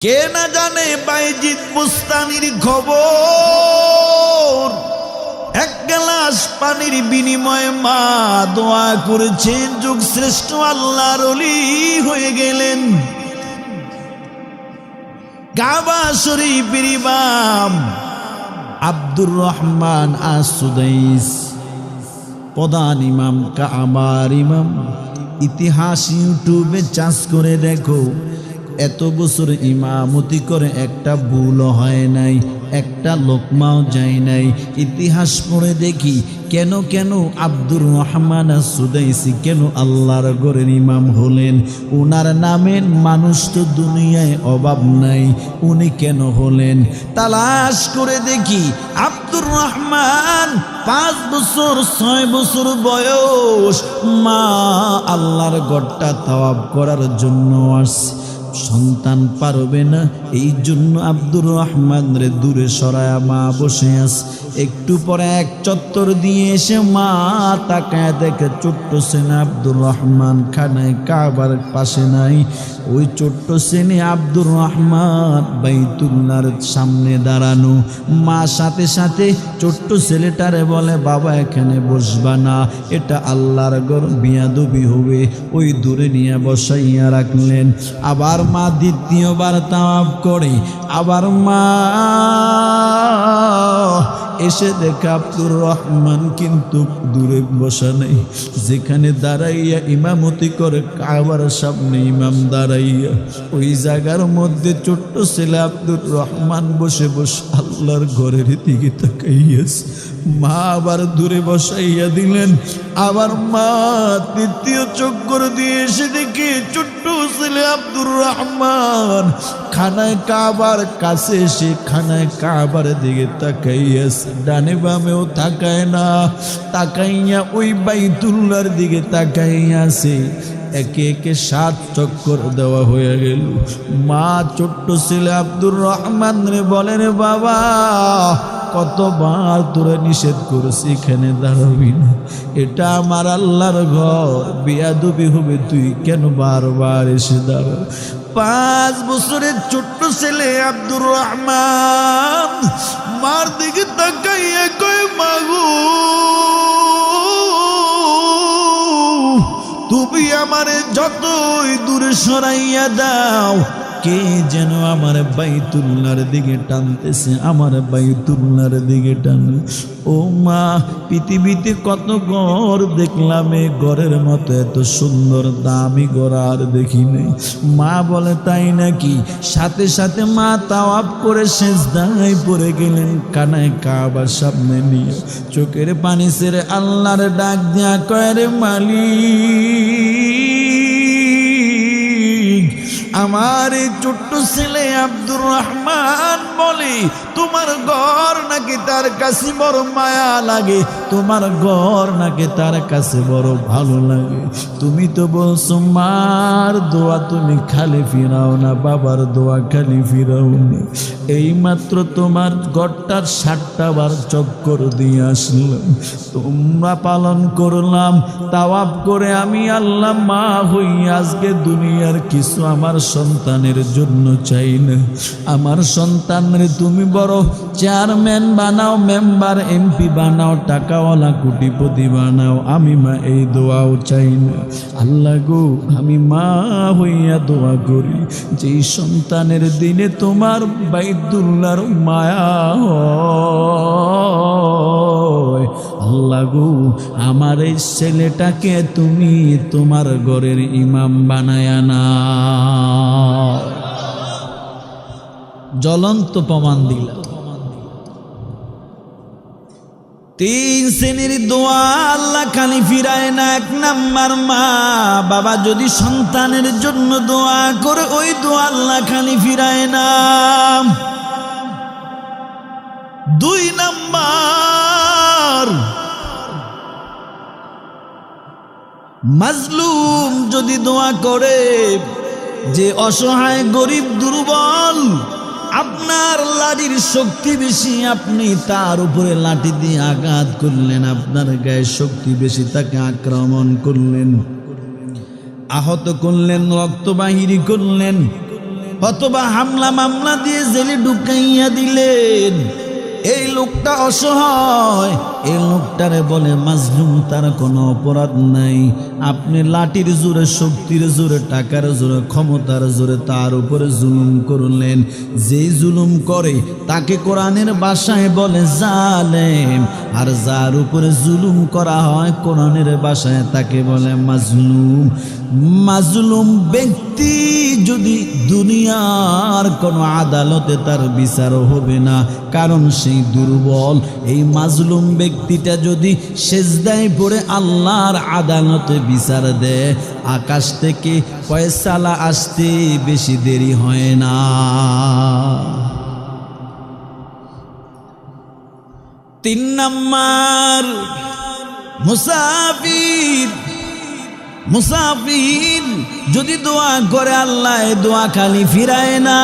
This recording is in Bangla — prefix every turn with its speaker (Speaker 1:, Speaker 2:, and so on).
Speaker 1: কে না জানে বাইজিদ বুস্তানির খবর। এক গ্লাস পানির বিনিময়ে মা দোয়া করেছেন, যুগ শ্রেষ্ঠ আল্লাহর ওলি হয়ে গেলেন। কাবা শরীফের ইমাম আব্দুর রহমান আস-সুদাইস, প্রধান ইমাম কাবার ইমাম। ইতিহাস ইউটিউবে চাষ করে দেখো, এত বছর ইমামতি করে একটা ভুলও হয় নাই, একটা লোকমাও যায় নাই। ইতিহাস পড়ে দেখি কেন কেন আব্দুর রহমান আস-সুদাইসি কেন আল্লাহর ঘরের ইমাম হলেন। ওনার নামের মানুষ তো দুনিয়ায় অভাব নাই, উনি কেন হলেন? তালাশ করে দেখি আব্দুর রহমান 5 বছর 6 বছর বয়স, মা আল্লাহর ঘরটা তাওয়াফ করার জন্য আসছে। সন্তান পারবে না, এই জন্য আব্দুর রহমান রে দূরে সরায়া মা বসে আছে। একটু পরে এক চত্বর দিয়ে এসে মা তাকায় দেখে ছোট্ট ছেলে আব্দুর রহমান খানায় কাবার পাশে নাই। ওই ছোট্ট ছেলে আব্দুর রহমান বাইতুল্লাহর সামনে দাঁড়ানো। মা সাথে সাথে ছোট্ট ছেলেটারে বলে, বাবা এখানে বসবা না, এটা আল্লাহর ঘর, বিয়াদবি হবে। ওই দূরে নিয়ে বসাইয়া রাখলেন। আবার মা দ্বিতীয়বার তাওয়াফ করে, আবার মা এসে দেখে আব্দুর রহমান কিন্তু দূরে বসা নেই, যেখানে দাঁড়াইয়া ইমামতি করে কাবার সামনে ইমাম দাঁড়াইয়া, ওই জায়গার মধ্যে ছোট্ট ছেলে আব্দুর রহমান বসে বসে আল্লাহর ঘরের দিকে তাকাইয়াছে। মা আবার দূরে বসাইয়া দিলেন। আবার মা তৃতীয় চক্কর দিয়ে এসে দেখে ছোট্ট ছেলে আব্দুর রহমান খানায় কাবার কাছে এসে খানায় কাবার দিকে তাকাইয়াছে। ডানে বামেও তাকায় না, তাকাইয়া ওই বাইতুল্লাহর দিকে তাকাইয়াছে। একে একে 7 চক্কর দেওয়া হয়ে গেল। মা ছোট্ট ছেলে আব্দুর রহমান রে বলে, রে বাবা কতবার তোরা নিষেধ করেছি এখানে দাঁড়াবি না, এটা আমার আল্লাহর ঘর, বেয়াদবি হবে, তুই কেন বারবার এসে দাঁড়া? 5 বছরের ছোট্ট ছেলে আব্দুর রহমান মার দিকে তাকাইয়া কয়, মাগো তুমি আমারে যতই দূরে সরাইয়া দাও, কে যেন আমার বাইতুল্লাহর দিকে টানতেছে, আমার বাইতুল্লাহর দিকে টানে। ও মা, পৃথিবীতে কত ঘর দেখলাম, এই ঘরের মতো এত সুন্দর দামি ঘর আর দেখি নাই। মা বলে, তাই নাকি? সাথে সাথে মা তাওয়াফ করে সেজদায় পড়ে গেলেন, কানায় কাবার সামনে নিয়ে চোখের পানি ছেড়ে আল্লাহর ডাক দেয়া কয়, রে মালিক, আমার এই ছোট্ট ছেলে আব্দুর রহমান বলে, তোমার ঘর নাকি তার কাছে বড় মায়া লাগে, তোমার ঘর নাকি তার কাছে বড় ভালো লাগে। তুমি তো বলছো মার দোয়া তুমি খালি ফিরাও না, বাবার দোয়া খালি ফিরাও না। এই মাত্র তোমার ঘরটার 7টা বার চক্কর দিয়ে আসলাম, তোমরা পালন করলাম, তাওয়াফ করে আমি আল্লাহ মা হই। আজকে দুনিয়ার কিছু আমার সন্তানের জন্য চাই না। আমার সন্তানের তুমি বড় চেয়ারম্যান বানাও, মেম্বার এমপি বানাও, টাকাওয়ালা কোটিপতি বানাও, আমি মা এই দোয়াও চাই না। আল্লাহ গো, আমি মা হইয়া দোয়া করি, যেই সন্তানের দিনে তোমার বাইতুল্লাহর মায়া হয়, আল্লাহ গো আমার এই ছেলেটাকে তুমি তোমার ঘরের ইমাম বানায়া না। জ্বলন্ত প্রমাণ দিলা। 3 শ্রেণীর দোয়া আল্লাহ খালি ফিরায় না। 1 নাম্বার, মা বাবা যদি সন্তানের জন্য দোয়া করে, ওই দোয়া আল্লাহ খালি ফিরায় না। 2 নাম্বার, মাজলুম যদি দোয়া করে, যে অসহায় গরিব দুর্বল, আপনার লাঠির শক্তি বেশি, আপনি তার উপরে লাঠি দিয়ে আঘাত করলেন, আপনার গায়ে শক্তি বেশি, তাকে আক্রমণ করলেন, আহত করলেন, রক্ত বাহির করলেন, অথবা হামলা মামলা দিয়ে জেলে ঢুকাইয়া দিলেন। এই লোকটা অসহায়, এই লোকটারে বলে মাজলুম, তার কোনো অপরাধ নাই। আপনি লাঠির জোরে, শক্তির জোরে, টাকার জোরে, ক্ষমতার জোরে তার উপরে জুলুম করলেন। যে জুলুম করে তাকে কোরআনের ভাষায় বলে জালেম, আর যার উপরে জুলুম করা হয় কোরআনের ভাষায় তাকে বলে মাজলুম। মাজলুম ব্যক্তি যদি দুনিয়ার কোনো আদালতে তার বিচার হবে না, কারণ সেই দুর্বল। এই মাজলুম ব্যক্তিটা যদি সেজদায় পড়ে আল্লাহর আদালতে বিচার দেয়, আকাশ থেকে ফয়সালা আসতে বেশি দেরি হয় না। তিন নাম্বার, মুসাফির। মুসাফির যদি দোয়া করে, আল্লাহ দোয়া খালি ফিরায় না।